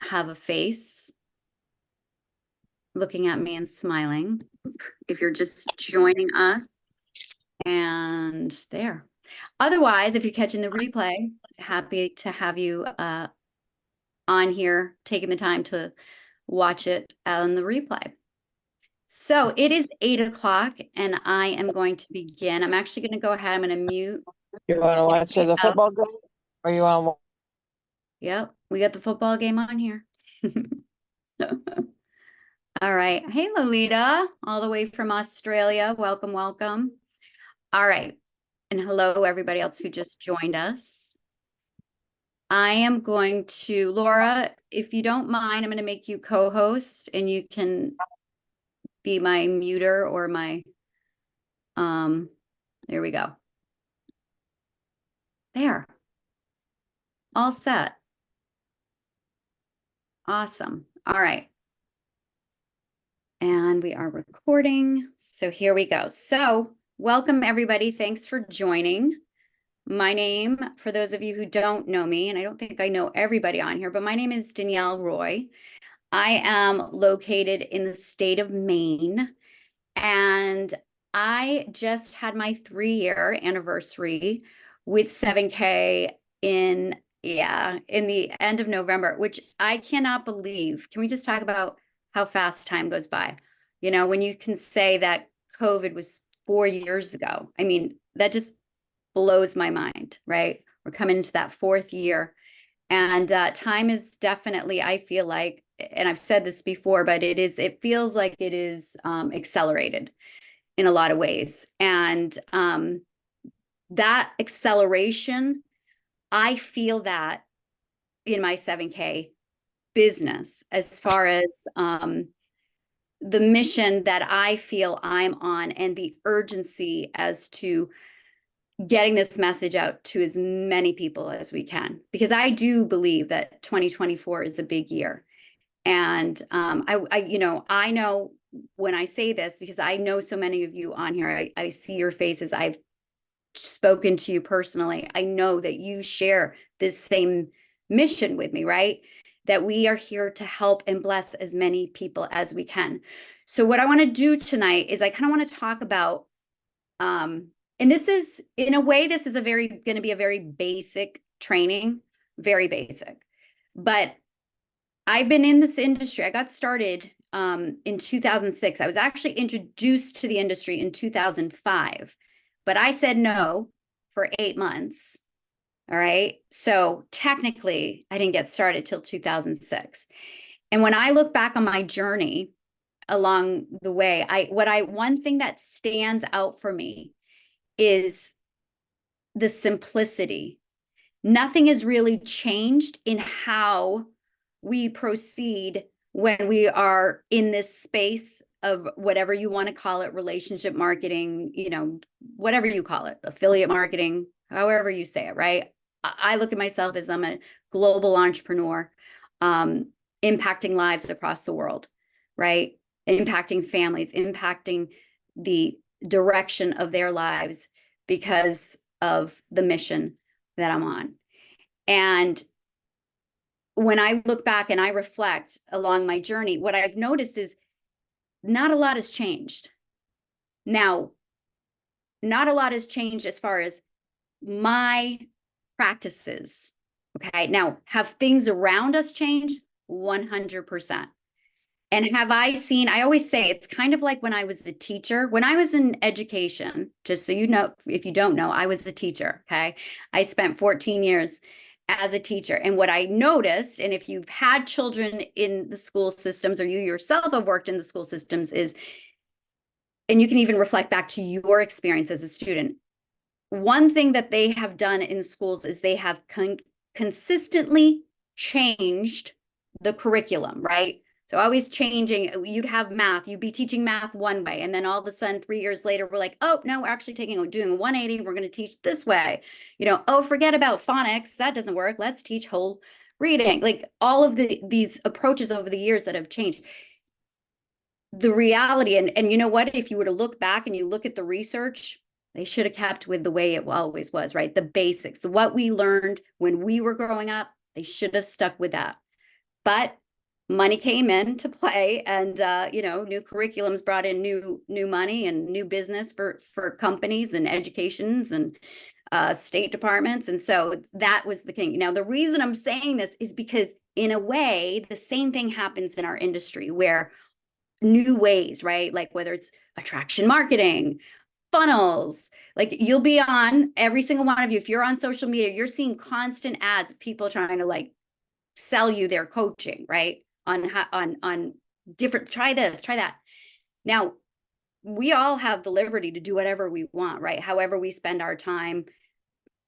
have a face looking at me and smiling. If you're just joining us, and there. Otherwise, if you're catching the replay, happy to have you on here, taking the time to watch it on the replay. So it is 8 o'clock and I am going to begin. I'm actually going to go ahead. I'm going to mute. You want to watch the football game, or you want to? Yep, we got the football game on here. All right. Hey, Lolita, all the way from Australia. Welcome, welcome. All right. And hello, everybody else who just joined us. I am going to, Laura, if you don't mind, I'm going to make you co-host and you can be my muter or my, there we go. There. All set. Awesome. All right. And we are recording. So here we go. So welcome, everybody. Thanks for joining. My name, for those of you who don't know me, and I don't think I know everybody on here, but my name is Danielle Roy. I am located in the state of Maine, and I just had my 3-year anniversary with 7K in the end of November, which I cannot believe. Can we just talk about how fast time goes by? You know, when you can say that COVID was 4 years ago, I mean, that just blows my mind, right? We're coming into that 4th year. And time is definitely, I feel like, and I've said this before, but it feels like it is accelerated in a lot of ways. And that acceleration, I feel that in my 7K business, as far as the mission that I feel I'm on and the urgency as to getting this message out to as many people as we can, because I do believe that 2024 is a big year. And I know when I say this, because I know so many of you on here, I see your faces. I've spoken to you personally. I know that you share this same mission with me, right? That we are here to help and bless as many people as we can. So what I want to do tonight is I kind of want to talk about, and this is, in a way, this is going to be a very basic training, very basic. But I've been in this industry. I got started in 2006. I was actually introduced to the industry in 2005, but I said no for 8 months. All right. So technically, I didn't get started till 2006. And when I look back on my journey along the way, one thing that stands out for me is the simplicity. Nothing has really changed in how we proceed when we are in this space of whatever you want to call it, relationship marketing, you know, whatever you call it, affiliate marketing, however you say it, right? I look at myself as I'm a global entrepreneur, impacting lives across the world, right? Impacting families, impacting the direction of their lives because of the mission that I'm on. And when I look back and I reflect along my journey, what I've noticed is not a lot has changed. Now, not a lot has changed as far as my practices. Okay. Now, have things around us changed? 100%. And have I seen, I always say it's kind of like when I was a teacher, when I was in education, just so you know, if you don't know, I was a teacher. Okay. I spent 14 years as a teacher. And what I noticed, and if you've had children in the school systems or you yourself have worked in the school systems, is, and you can even reflect back to your experience as a student, one thing that they have done in schools is they have consistently changed the curriculum, right? So always changing. You'd have math, you'd be teaching math one way, and then all of a sudden 3 years later we're like, oh no, we're actually doing a 180, we're going to teach this way. You know, oh, forget about phonics, that doesn't work, let's teach whole reading. Like all of these approaches over the years that have changed the reality. And you know what, if you were to look back and you look at the research, they should have kept with the way it always was, right? The basics, what we learned when we were growing up, they should have stuck with that. but money came into play, and new curriculums brought in new money and new business for companies and educations and state departments. And so that was the thing. Now, the reason I'm saying this is because in a way, the same thing happens in our industry, where new ways, right? Like whether it's attraction marketing, funnels, like you'll be on, every single one of you, if you're on social media, you're seeing constant ads of people trying to like sell you their coaching, right? On different, try this, try that. Now, we all have the liberty to do whatever we want, right? However we spend our time,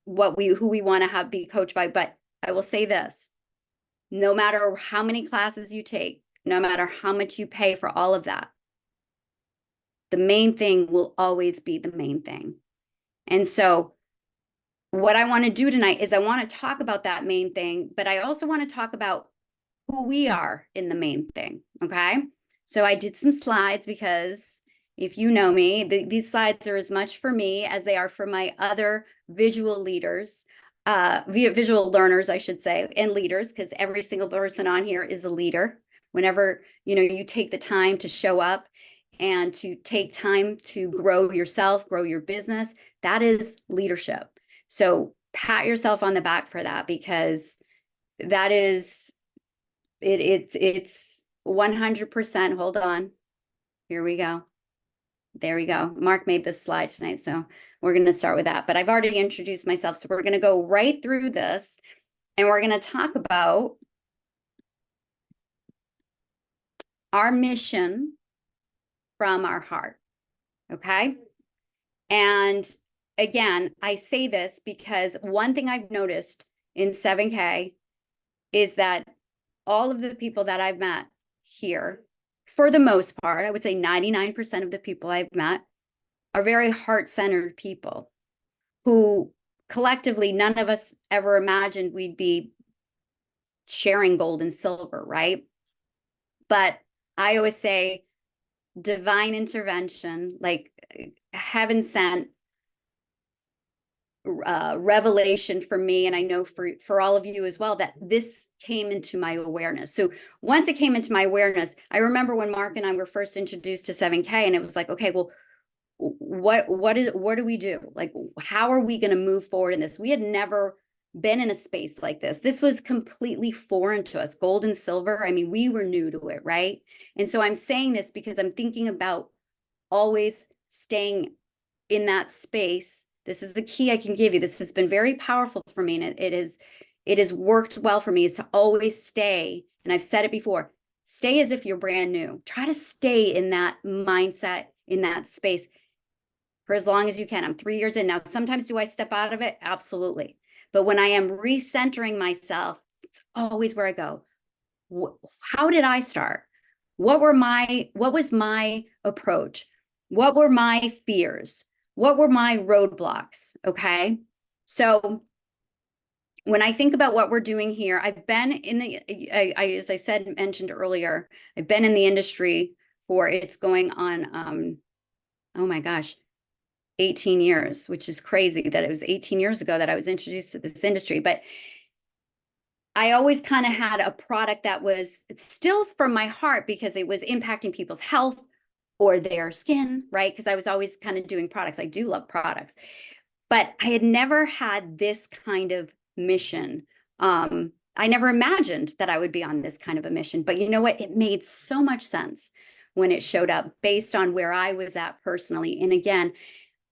who we want to have be coached by. But I will say this, no matter how many classes you take, no matter how much you pay for all of that, the main thing will always be the main thing. And so what I want to do tonight is I want to talk about that main thing, but I also want to talk about who we are in the main thing. Okay. So I did some slides because if you know me, these slides are as much for me as they are for my other visual leaders, visual learners, I should say, and leaders, because every single person on here is a leader. Whenever, you take the time to show up and to take time to grow yourself, grow your business, that is leadership. So pat yourself on the back for that, because that is, it's 100%. Hold on. Here we go. There we go. Mark made this slide tonight, so we're going to start with that. But I've already introduced myself, so we're going to go right through this, and we're going to talk about our mission from our heart. Okay. And again, I say this because one thing I've noticed in 7K is that all of the people that I've met here, for the most part, I would say 99% of the people I've met are very heart-centered people who collectively, none of us ever imagined we'd be sharing gold and silver, right? But I always say divine intervention, like heaven sent revelation for me, and I know for all of you as well, that this came into my awareness. So once it came into my awareness, I remember when Mark and I were first introduced to 7K, and it was like, okay, well, what do we do? Like, how are we going to move forward in this? We had never been in a space like this. This was completely foreign to us. Gold and silver, I mean, we were new to it, right? And so I'm saying this because I'm thinking about always staying in that space. This is the key I can give you. This has been very powerful for me, and it has worked well for me, is to always stay. And I've said it before, stay as if you're brand new. Try to stay in that mindset, in that space for as long as you can. I'm 3 years in now. Sometimes do I step out of it? Absolutely. But when I am recentering myself, it's always where I go. How did I start? What was my approach? What were my fears? What were my roadblocks? Okay. So when I think about what we're doing here, I've been in as I mentioned earlier, I've been in the industry for, it's going on, oh my gosh, 18 years, which is crazy that it was 18 years ago that I was introduced to this industry. But I always kind of had a product that was still from my heart because it was impacting people's health or their skin, right? Because I was always kind of doing products. I do love products, but I had never had this kind of mission. I never imagined that I would be on this kind of a mission, but you know what? It made so much sense when it showed up based on where I was at personally. And again,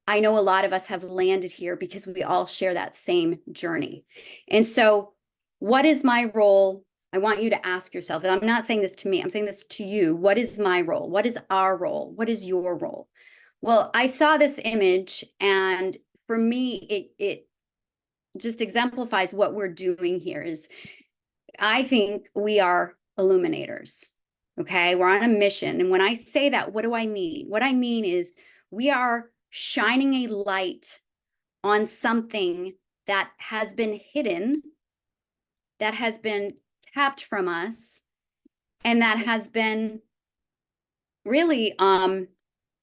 I know a lot of us have landed here because we all share that same journey. And so what is my role? I want you to ask yourself, and I'm not saying this to me, I'm saying this to you. What is my role? What is our role? What is your role? Well, I saw this image, and for me, it just exemplifies what we're doing here. Is I think we are illuminators. Okay, we're on a mission. And when I say that, what do I mean? What I mean is we are shining a light on something that has been hidden, that has been kept from us, and that has been really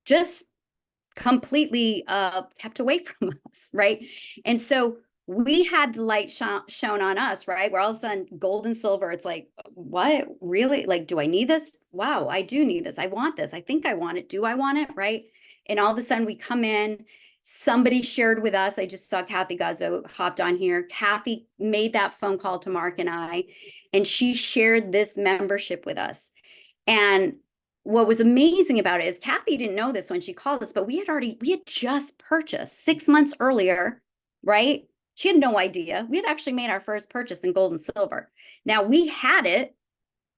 just completely kept away from us, right? And so we had the light shown on us, right? We're all of a sudden gold and silver. It's like, what? Really? Like, do I need this? Wow, I do need this. I want this. I think I want it. Do I want it? Right? And all of a sudden we come in, somebody shared with us. I just saw Kathy Guzzo hopped on here. Kathy made that phone call to Mark and I, and she shared this membership with us. And what was amazing about it is Kathy didn't know this when she called us, but we had just purchased 6 months earlier, right? She had no idea. We had actually made our first purchase in gold and silver. Now we had it,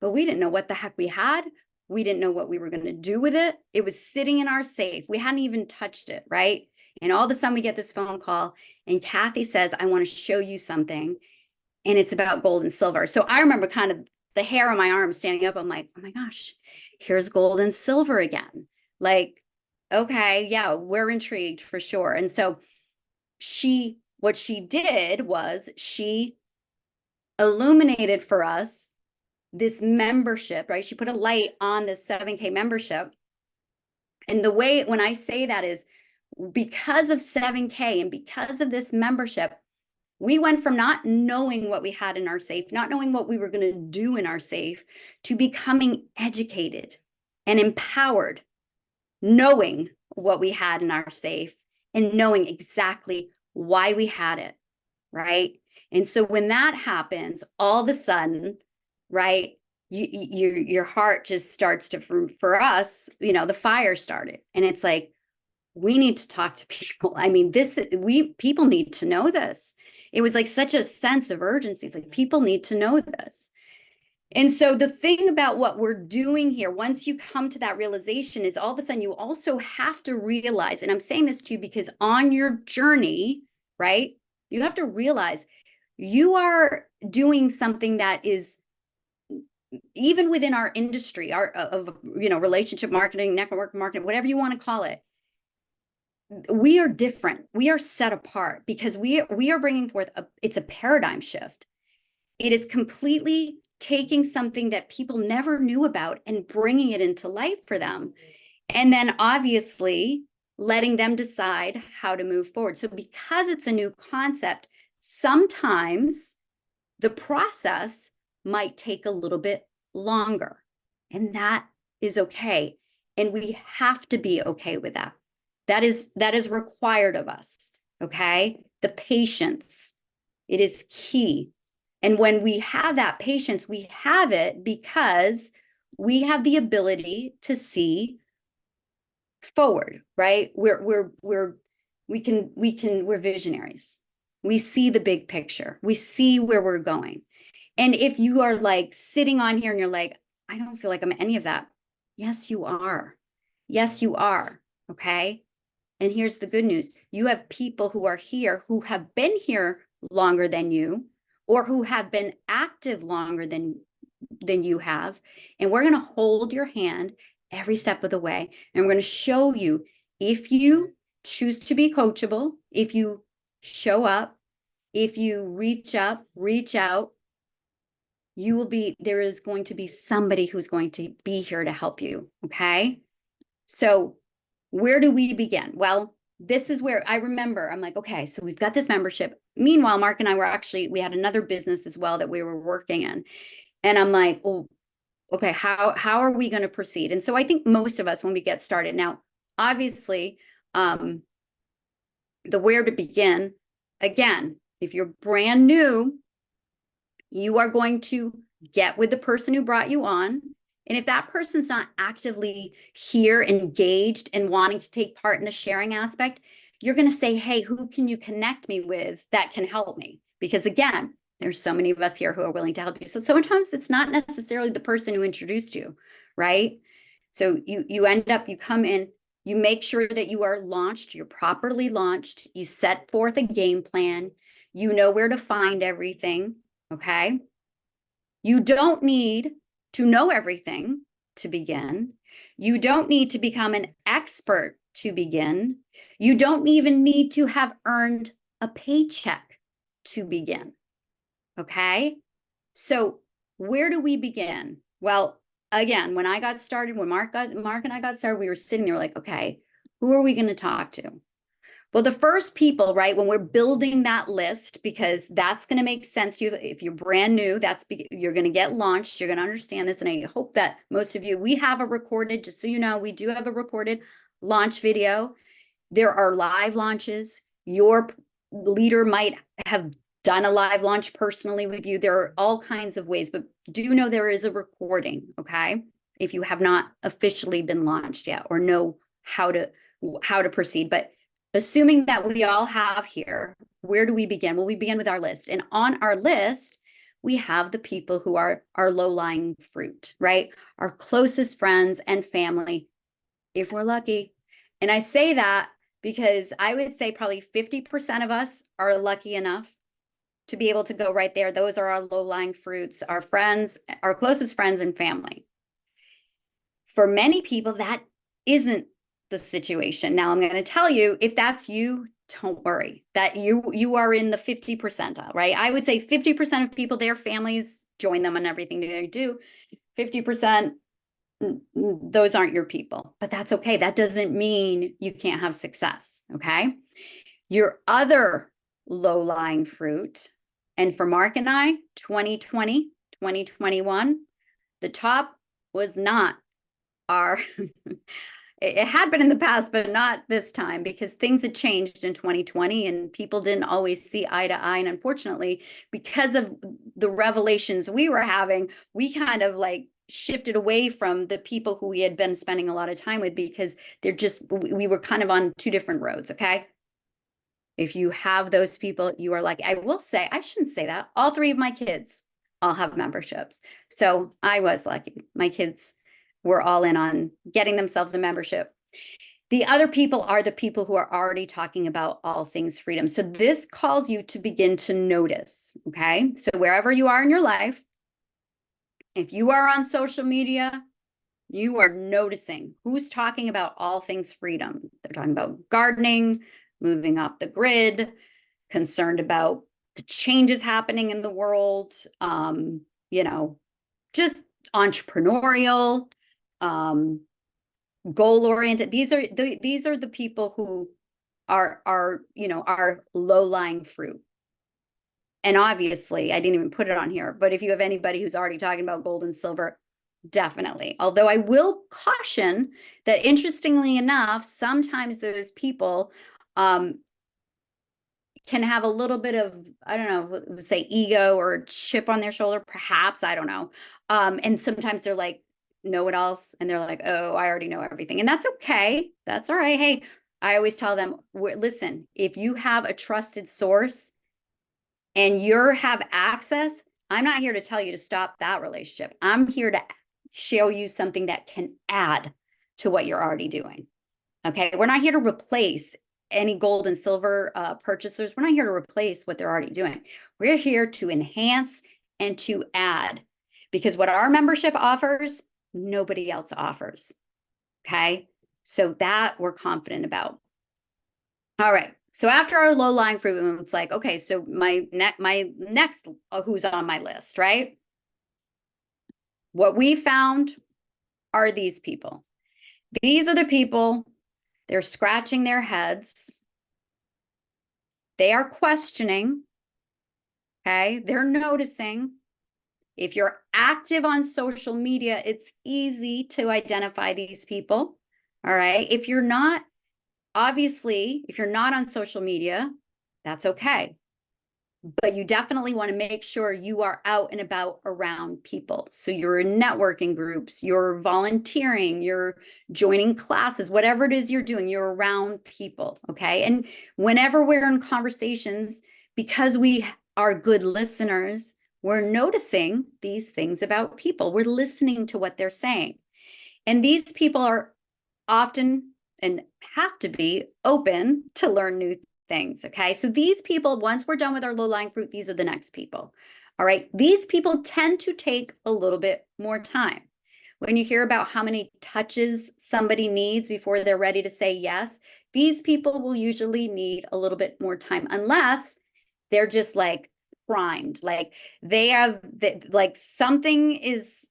but we didn't know what the heck we had. We didn't know what we were going to do with it. It was sitting in our safe. We hadn't even touched it, right? And all of a sudden we get this phone call and Kathy says, I want to show you something. And it's about gold and silver. So I remember kind of the hair on my arm standing up. I'm like, oh my gosh, here's gold and silver again. Like, okay, yeah, we're intrigued for sure. And so what she did was she illuminated for us this membership, right? She put a light on this 7K membership. And the way, when I say that is because of 7K and because of this membership, we went from not knowing what we had in our safe, not knowing what we were going to do in our safe, to becoming educated and empowered, knowing what we had in our safe and knowing exactly why we had it, right? And so when that happens, all of a sudden, right, your heart just starts to, for us, the fire started. And it's like, we need to talk to people. I mean, people need to know this. It was like such a sense of urgency. It's like, people need to know this. And so the thing about what we're doing here, once you come to that realization, is all of a sudden you also have to realize, and I'm saying this to you because on your journey, right, you have to realize you are doing something that is, even within our industry, relationship marketing, network marketing, whatever you want to call it, we are different. We are set apart because we are bringing forth it's a paradigm shift. It is completely taking something that people never knew about and bringing it into life for them. And then obviously letting them decide how to move forward. So because it's a new concept, sometimes the process might take a little bit longer, and that is okay. And we have to be okay with that. That is required of us, okay? The patience, it is key. And when we have that patience, we have it because we have the ability to see forward, right? We're visionaries. We see the big picture. We see where we're going. And if you are like sitting on here and you're like, I don't feel like I'm any of that. Yes, you are. Yes, you are. Okay. And here's the good news. You have people who are here who have been here longer than you, or who have been active longer than you have. And we're going to hold your hand every step of the way. And we're going to show you, if you choose to be coachable, if you show up, if you reach out, there is going to be somebody who's going to be here to help you. Okay. So where do we begin? Well, this is where I remember I'm like, okay, so we've got this membership. Meanwhile, Mark and I we had another business as well that we were working in. And I'm like, well, okay, how are we going to proceed? And so I think most of us, when we get started now, obviously, the where to begin, again, if you're brand new, you are going to get with the person who brought you on. And if that person's not actively here, engaged, and wanting to take part in the sharing aspect, you're going to say, hey, who can you connect me with that can help me? Because again, there's so many of us here who are willing to help you. So sometimes it's not necessarily the person who introduced you, right? So you come in, you make sure that you are launched, you're properly launched, you set forth a game plan, you know where to find everything, okay? You don't need to know everything to begin. You don't need to become an expert to begin. You don't even need to have earned a paycheck to begin. Okay? So where do we begin? Well, again, when I got started, when Mark and I got started, we were sitting there like, okay, who are we going to talk to? Well, the first people, right, when we're building that list, because that's going to make sense to you. If you're brand new, you're going to get launched. You're going to understand this. And I hope that most of you, we have a recorded, just so you know, we do have a recorded launch video. There are live launches. Your leader might have done a live launch personally with you. There are all kinds of ways, but do know there is a recording, okay? If you have not officially been launched yet or know how to proceed. But assuming that we all have here, where do we begin? Well, we begin with our list. And on our list, we have the people who are our low-lying fruit, right? Our closest friends and family, if we're lucky. And I say that because I would say probably 50% of us are lucky enough to be able to go right there. Those are our low-lying fruits, our friends, our closest friends and family. For many people, that isn't the situation. Now I'm going to tell you, if that's you, don't worry that you are in the 50 percentile, right? I would say 50% of people, their families join them on everything they do. 50%, those aren't your people, but that's okay. That doesn't mean you can't have success. Okay. Your other low-lying fruit, and for Mark and I, 2020, 2021, the top was not our it had been in the past, but not this time, because things had changed in 2020 and people didn't always see eye to eye. And unfortunately, because of the revelations we were having, we kind of like shifted away from the people who we had been spending a lot of time with, because we were kind of on two different roads. Okay. If you have those people, you are like, I will say, I shouldn't say that. All three of my kids all have memberships. So I was lucky. My kids were all in on getting themselves a membership. The other people are the people who are already talking about all things freedom. So this calls you to begin to notice, okay? So wherever you are in your life, if you are on social media, you are noticing who's talking about all things freedom. They're talking about gardening, moving off the grid, concerned about the changes happening in the world, just entrepreneurial, goal oriented. These are the people who are our low-lying fruit. And obviously, I didn't even put it on here, but if you have anybody who's already talking about gold and silver, definitely. Although I will caution that, interestingly enough, sometimes those people can have a little bit of, I don't know, say ego or chip on their shoulder, perhaps, I don't know. And sometimes they're like know-it-alls and they're like, oh, I already know everything. And that's okay. That's all right. Hey, I always tell them, listen, if you have a trusted source and you have access, I'm not here to tell you to stop that relationship. I'm here to show you something that can add to what you're already doing. Okay. We're not here to replace any gold and silver purchasers. We're not here to replace what they're already doing. We're here to enhance and to add, because what our membership offers, nobody else offers. Okay. So that we're confident about. All right. So after our low-lying fruit, it's like, okay, so my next who's on my list, right? What we found are these people. These are the people, they're scratching their heads. They are questioning, okay? They're noticing. If you're active on social media, it's easy to identify these people, all right? If you're not, obviously, if you're not on social media, that's okay. But you definitely want to make sure you are out and about around people. So you're in networking groups, you're volunteering, you're joining classes, whatever it is you're doing, you're around people, okay? And whenever we're in conversations, because we are good listeners, we're noticing these things about people. We're listening to what they're saying. And these people are often and have to be open to learn new things. Okay. So these people, once we're done with our low-lying fruit, these are the next people. All right. These people tend to take a little bit more time. When you hear about how many touches somebody needs before they're ready to say yes, these people will usually need a little bit more time, unless they're just like primed, like they have like something is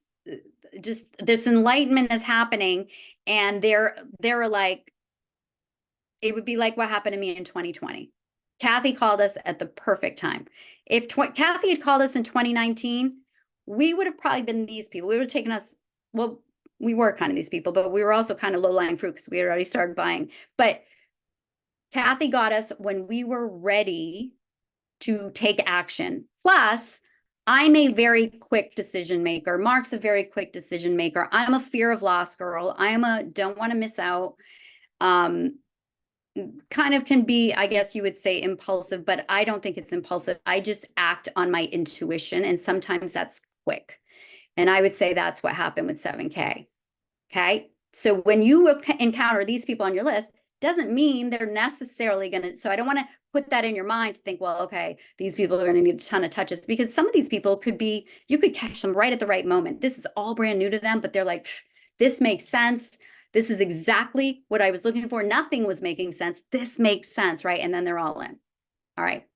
just, this enlightenment is happening, and they're like it would be like what happened to me in 2020. Kathy called us at the perfect time. If Kathy had called us in 2019, we would have probably been these people. We would have taken us, well, we were kind of these people, but we were also kind of low-lying fruit because we had already started buying. But Kathy got us when we were ready to take action. Plus, I'm a very quick decision maker. Mark's a very quick decision maker. I'm a fear of loss girl. I'm a don't want to miss out. Kind of can be, I guess you would say, impulsive, but I don't think it's impulsive. I just act on my intuition, and sometimes that's quick. And I would say that's what happened with 7K. Okay. So when you encounter these people on your list, doesn't mean they're necessarily going to. So I don't want to put that in your mind to think, well, okay, these people are going to need a ton of touches, because some of these people could be, you could catch them right at the right moment. This is all brand new to them, but they're like, this makes sense. This is exactly what I was looking for. Nothing was making sense. This makes sense, right? And then they're all in. All right.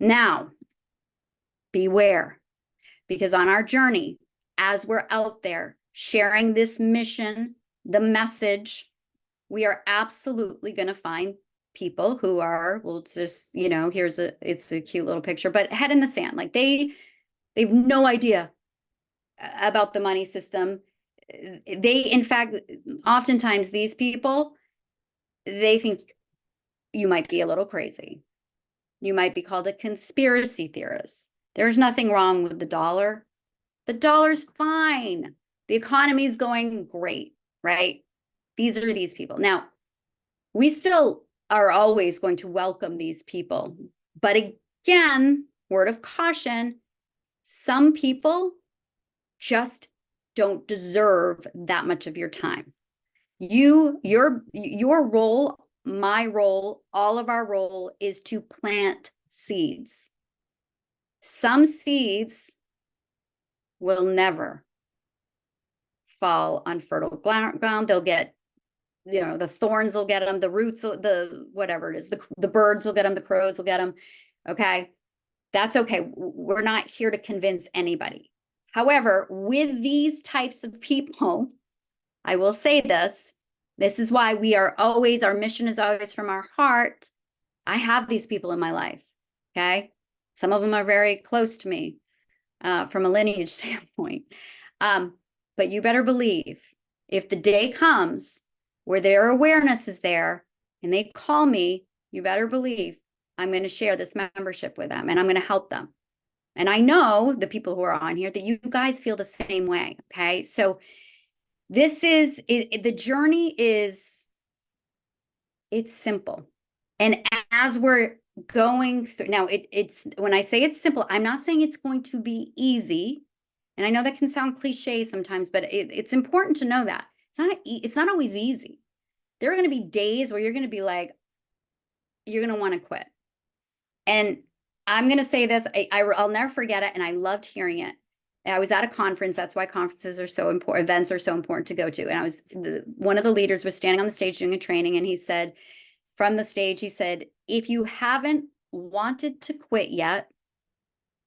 Now, beware, because on our journey, as we're out there sharing this mission, the message, we are absolutely going to find people who are, we'll just, it's a cute little picture, but head in the sand. Like they have no idea about the money system. They, in fact, oftentimes these people, they think you might be a little crazy. You might be called a conspiracy theorist. There's nothing wrong with the dollar. The dollar's fine. The economy's going great, right? These are these people. Now, we still are always going to welcome these people. But again, word of caution, some people just don't deserve that much of your time. Your role, my role, all of our role is to plant seeds. Some seeds will never fall on fertile ground. They'll get, the thorns will get them, the roots, whatever it is, the birds will get them, the crows will get them. Okay. That's okay. We're not here to convince anybody. However, with these types of people, I will say this is why our mission is always from our heart. I have these people in my life. Okay. Some of them are very close to me from a lineage standpoint. But you better believe if the day comes where their awareness is there and they call me, you better believe I'm going to share this membership with them and I'm going to help them. And I know the people who are on here that you guys feel the same way. Okay. So this is the journey it's simple. And as we're going through now, it's when I say it's simple, I'm not saying it's going to be easy. And I know that can sound cliche sometimes, but it's important to know that it's not always easy. There are going to be days where you're going to be like, you're going to want to quit. And I'm going to say this, I'll never forget it. And I loved hearing it. I was at a conference. That's why conferences are so important. Events are so important to go to. And one of the leaders was standing on the stage doing a training. And he said, from the stage, he said, if you haven't wanted to quit yet,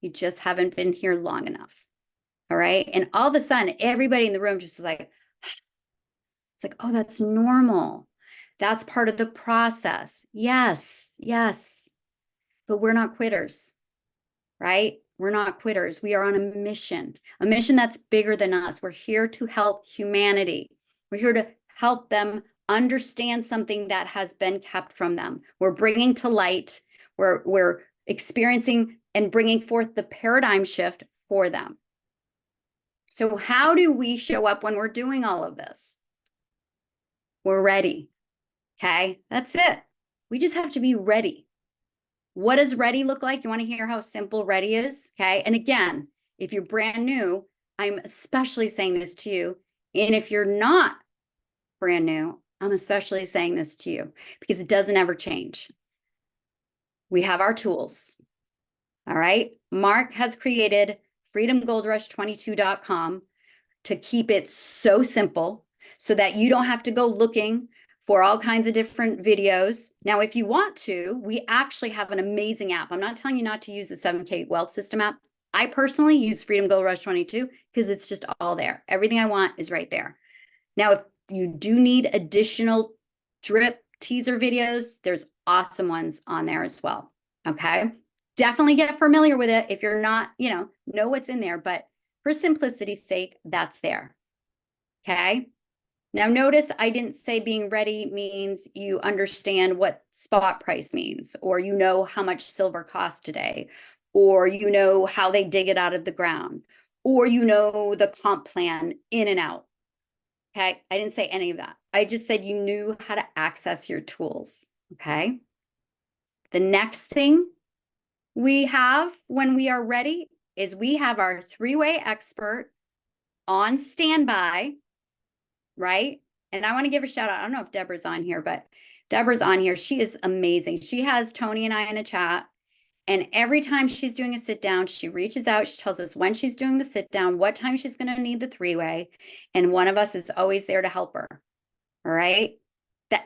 you just haven't been here long enough. All right. And all of a sudden, everybody in the room just was like, it's like, oh, that's normal. That's part of the process. Yes, yes. But we're not quitters, right? We're not quitters. We are on a mission that's bigger than us. We're here to help humanity. We're here to help them understand something that has been kept from them. We're bringing to light, we're experiencing and bringing forth the paradigm shift for them. So how do we show up when we're doing all of this? We're ready. Okay, that's it. We just have to be ready. What does ready look like? You want to hear how simple ready is? Okay. And again, if you're brand new, I'm especially saying this to you. And if you're not brand new, I'm especially saying this to you because it doesn't ever change. We have our tools. All right. Mark has created freedomgoldrush22.com to keep it so simple so that you don't have to go looking for all kinds of different videos. Now, if you want to, we actually have an amazing app. I'm not telling you not to use the 7K Wealth System app. I personally use Freedom Gold Rush 22 because it's just all there. Everything I want is right there. Now, if you do need additional drip teaser videos. There's awesome ones on there as well. Okay. Definitely get familiar with it if you're not, know what's in there. But for simplicity's sake, that's there. Okay. Now notice I didn't say being ready means you understand what spot price means, or you know how much silver costs today, or you know how they dig it out of the ground, or you know the comp plan in and out. Okay. I didn't say any of that. I just said you knew how to access your tools. Okay. The next thing we have when we are ready is we have our three-way expert on standby, right? And I want to give a shout out. I don't know if Deborah's on here, but Deborah's on here. She is amazing. She has Tony and I in a chat. And every time she's doing a sit down, she reaches out. She tells us when she's doing the sit down, what time she's going to need the three-way. And one of us is always there to help her. All right. That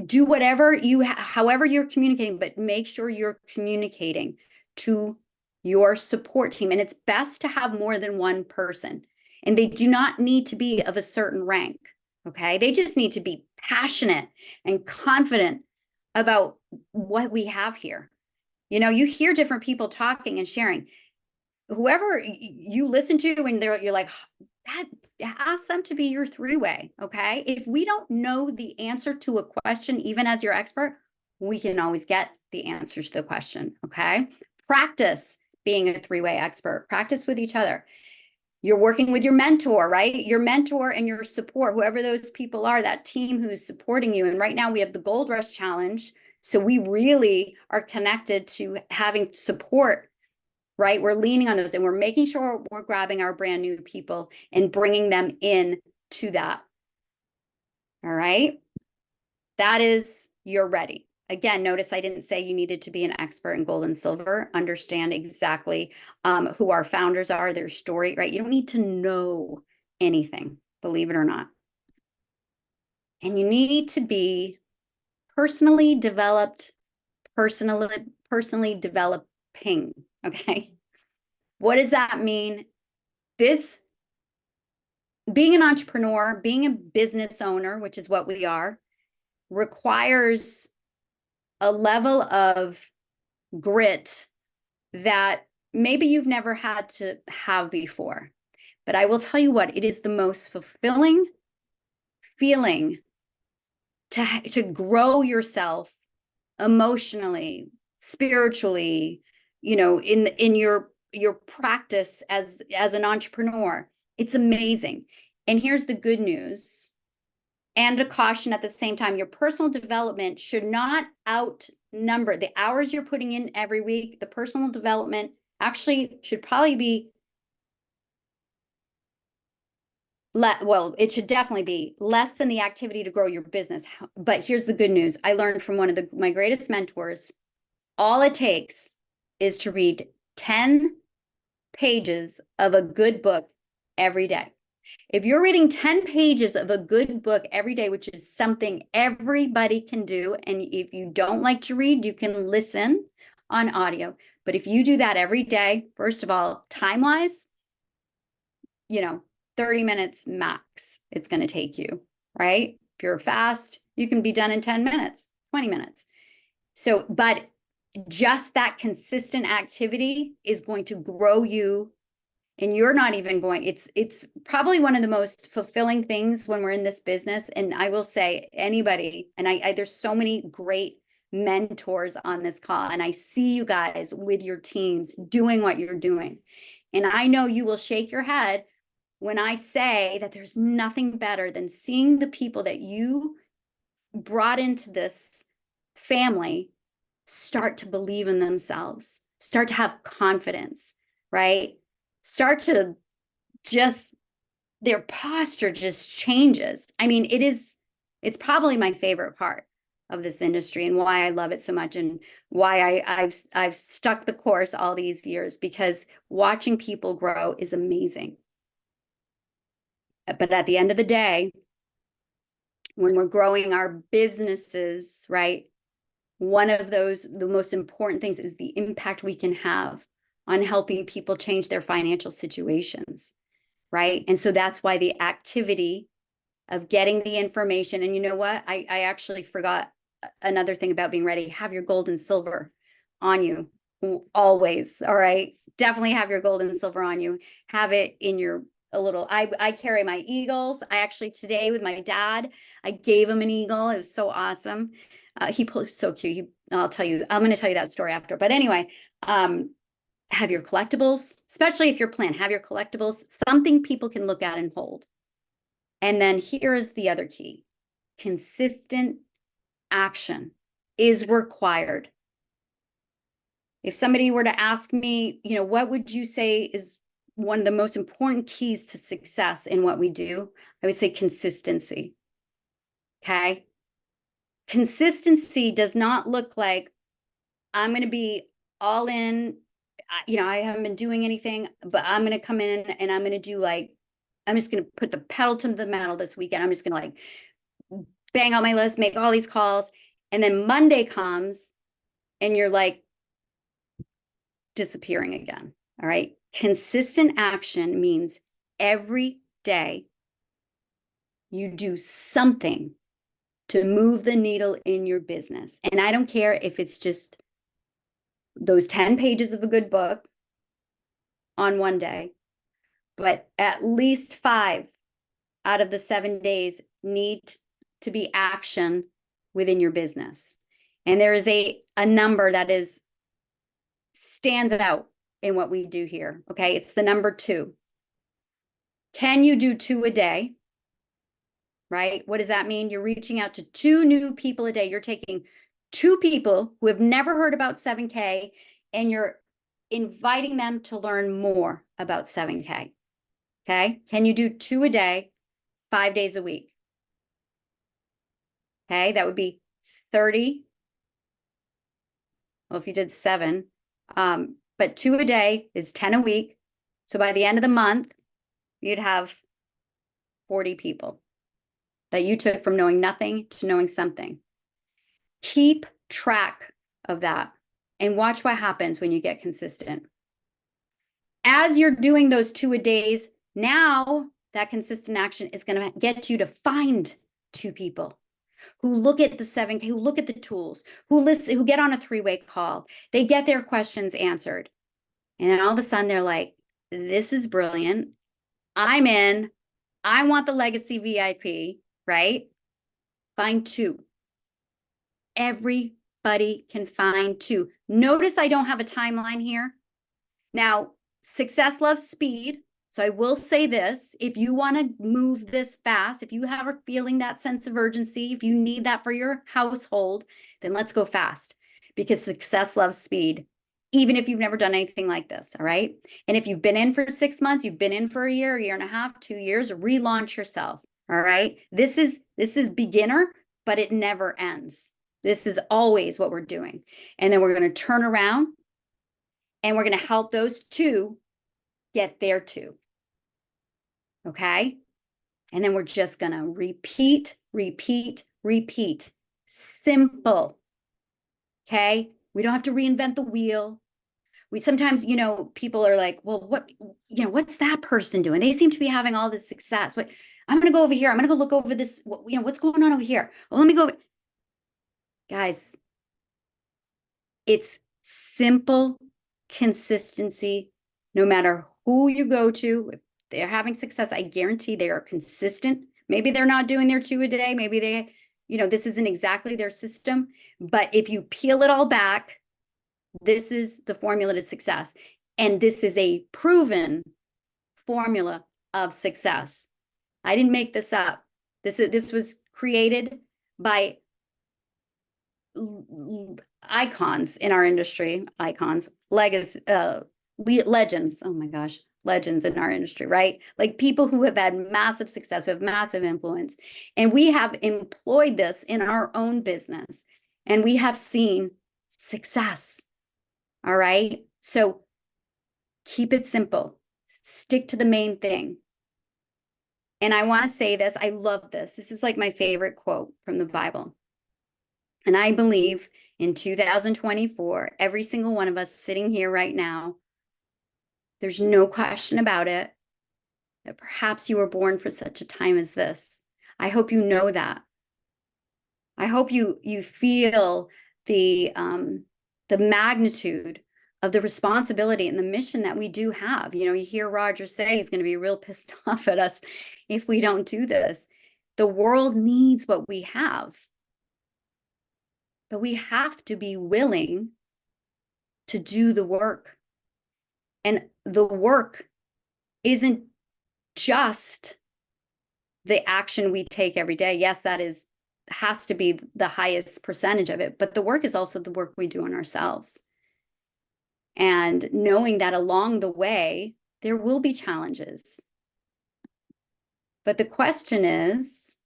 do whatever however you're communicating, but make sure you're communicating to your support team. And it's best to have more than one person. And they do not need to be of a certain rank. Okay. They just need to be passionate and confident about what we have here. You hear different people talking and sharing. Whoever you listen to and you're like, that, ask them to be your three-way. Okay. If we don't know the answer to a question, even as your expert, we can always get the answers to the question. Okay. Practice being a three-way expert. Practice with each other. You're working with your mentor, right? Your mentor and your support, whoever those people are, that team who's supporting you. And right now we have the Gold Rush Challenge. So we really are connected to having support, right? We're leaning on those and we're making sure we're grabbing our brand new people and bringing them in to that. All right. That is, you're ready. Again, notice I didn't say you needed to be an expert in gold and silver. Understand exactly who our founders are, their story, right? You don't need to know anything, believe it or not. And you need to be personally developing. Okay. What does that mean? Being an entrepreneur, being a business owner, which is what we are, requires a level of grit that maybe you've never had to have before. But I will tell you what, it is the most fulfilling feeling to grow yourself emotionally, spiritually, in your practice as an entrepreneur. It's amazing. And here's the good news and a caution at the same time. Your personal development should not outnumber the hours you're putting in every week. The personal development actually should probably be it should definitely be less than the activity to grow your business. But here's the good news. I learned from one of my greatest mentors, all it takes is to read 10 pages of a good book every day. If you're reading 10 pages of a good book every day, which is something everybody can do, and if you don't like to read, you can listen on audio. But if you do that every day, first of all, time-wise, 30 minutes max, it's going to take you, right? If you're fast, you can be done in 10 minutes, 20 minutes. So, but just that consistent activity is going to grow you, and you're not even going, it's probably one of the most fulfilling things when we're in this business. And I will say anybody, and there's so many great mentors on this call, and I see you guys with your teams doing what you're doing. And I know you will shake your head when I say that there's nothing better than seeing the people that you brought into this family start to believe in themselves, start to have confidence, right? Start to their posture just changes. I mean, it's probably my favorite part of this industry and why I love it so much, and why I've stuck the course all these years, because watching people grow is amazing. But at the end of the day, when we're growing our businesses, right, one of the most important things is the impact we can have on helping people change their financial situations, right? And so that's why the activity of getting the information. And you know what? I actually forgot another thing about being ready. Have your gold and silver on you always. All right. Definitely have your gold and silver on you. Have it in your a little. I carry my eagles. I actually today with my dad, I gave him an eagle. It was so awesome. He pulled so cute. I'll tell you, I'm going to tell you that story after. But anyway, have your collectibles, especially if you're planned, have your collectibles, something people can look at and hold. And then here is the other key. Consistent action is required. If somebody were to ask me, what would you say is one of the most important keys to success in what we do? I would say consistency. Okay. Consistency does not look like I'm going to be all in. I haven't been doing anything, but I'm going to come in and I'm going to do I'm just going to put the pedal to the metal this weekend. I'm just going to bang out my list, make all these calls. And then Monday comes and you're disappearing again. All right. Consistent action means every day you do something to move the needle in your business. And I don't care if it's just those 10 pages of a good book on one day, but at least 5 out of the 7 days need to be action within your business. And there is a number that stands out in what we do here. Okay. It's the number 2. Can you do 2 a day? Right? What does that mean? You're reaching out to 2 new people a day. You're taking 2 people who have never heard about 7K and you're inviting them to learn more about 7K. Okay. Can you do 2 a day, 5 days a week? Okay. That would be 30. Well, if you did 7, but 2 a day is 10 a week. So by the end of the month, you'd have 40 people that you took from knowing nothing to knowing something. Keep track of that and watch what happens when you get consistent. As you're doing those 2 a days, now that consistent action is going to get you to find 2 people who look at the 7K, who look at the tools, who listen, who get on a 3-way call. They get their questions answered. And then all of a sudden they're like, this is brilliant. I'm in. I want the legacy VIP, right? Find 2. Everybody can find 2. Notice I don't have a timeline here. Now, success loves speed. So I will say this, if you want to move this fast, if you have a feeling that sense of urgency, if you need that for your household, then let's go fast because success loves speed, even if you've never done anything like this. All right. And if you've been in for 6 months, you've been in for a year and a half, 2 years, relaunch yourself. All right. This is beginner, but it never ends. This is always what we're doing. And then we're going to turn around and we're going to help those 2 get there too. Okay. And then we're just going to repeat, repeat, repeat. Simple. Okay. We don't have to reinvent the wheel. We sometimes, people are like, well, what's that person doing? They seem to be having all this success. But I'm going to go over here. I'm going to go look over this. What's going on over here? Well, let me go. Guys, it's simple consistency. No matter who you go to, if they're having success, I guarantee they are consistent. Maybe they're not doing their 2 a day. Maybe they, this isn't exactly their system. But if you peel it all back, this is the formula to success. And this is a proven formula of success. I didn't make this up. This was created by icons in our industry, legends. Oh my gosh, legends in our industry, right? Like people who have had massive success, who have massive influence. And we have employed this in our own business and we have seen success. All right. So keep it simple, stick to the main thing. And I want to say this, I love this. This is like my favorite quote from the Bible. And I believe in 2024, every single one of us sitting here right now, there's no question about it that perhaps you were born for such a time as this. I hope you know that. I hope you feel the magnitude of the responsibility and the mission that we do have. You hear Roger say he's going to be real pissed off at us if we don't do this. The world needs what we have, but we have to be willing to do the work. And the work isn't just the action we take every day. Yes, that has to be the highest percentage of it, but the work is also the work we do on ourselves. And knowing that along the way, there will be challenges. But the question is,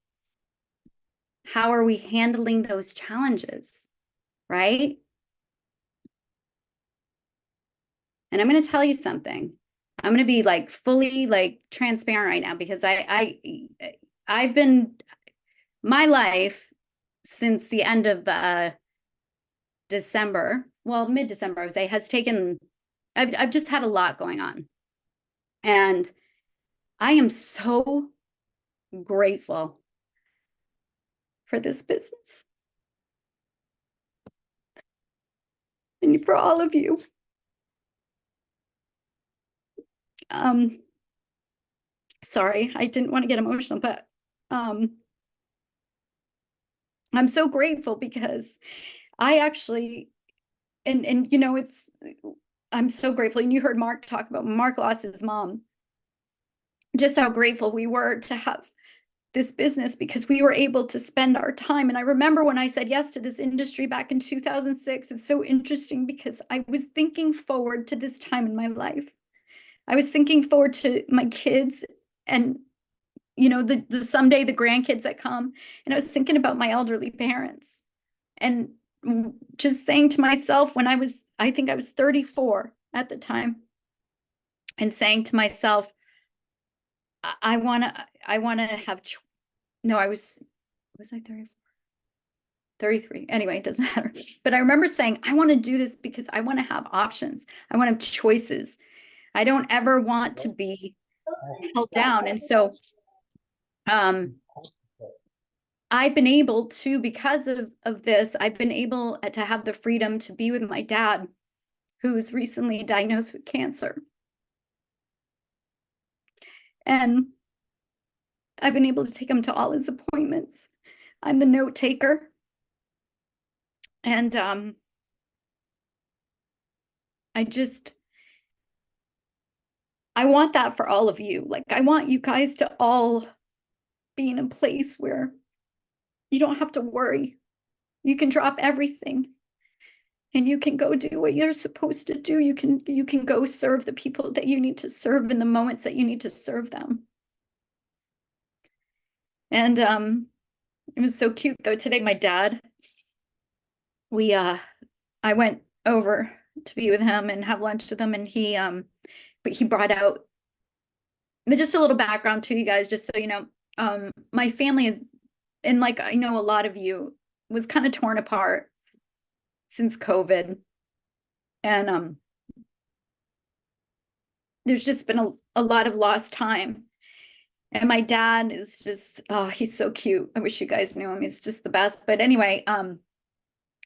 how are we handling those challenges, right? And I'm going to tell you something. I'm going to be like fully like transparent right now, because I've been my life since the end of December, well, mid-December, I would say, has taken, I've just had a lot going on. And I am so grateful for this business and for all of you. Sorry, I didn't want to get emotional, but I'm so grateful because I actually, and I'm so grateful. And you heard Mark talk about Mark lost his mom, just how grateful we were to have this business, because we were able to spend our time. And I remember when I said yes to this industry back in 2006, it's so interesting because I was thinking forward to this time in my life. I was thinking forward to my kids and, the someday the grandkids that come. And I was thinking about my elderly parents and just saying to myself when I think I was 34 at the time, and saying to myself, I want to have, no, I was I 34? 33. Anyway, it doesn't matter. But I remember saying, I want to do this because I want to have options. I want to have choices. I don't ever want to be held down. And so I've been able to, because of this, I've been able to have the freedom to be with my dad, who's recently diagnosed with cancer. And I've been able to take him to all his appointments. I'm the note taker. And I want that for all of you. Like, I want you guys to all be in a place where you don't have to worry. You can drop everything and you can go do what you're supposed to do. You can go serve the people that you need to serve in the moments that you need to serve them. And it was so cute though. Today, my dad, I went over to be with him and have lunch with him, and but he brought out, but just a little background to you guys, just so you know, my family is, and like, I know a lot of you, was kind of torn apart since COVID. And there's just been a lot of lost time. And my dad is just, oh, he's so cute. I wish you guys knew him. He's just the best. But anyway,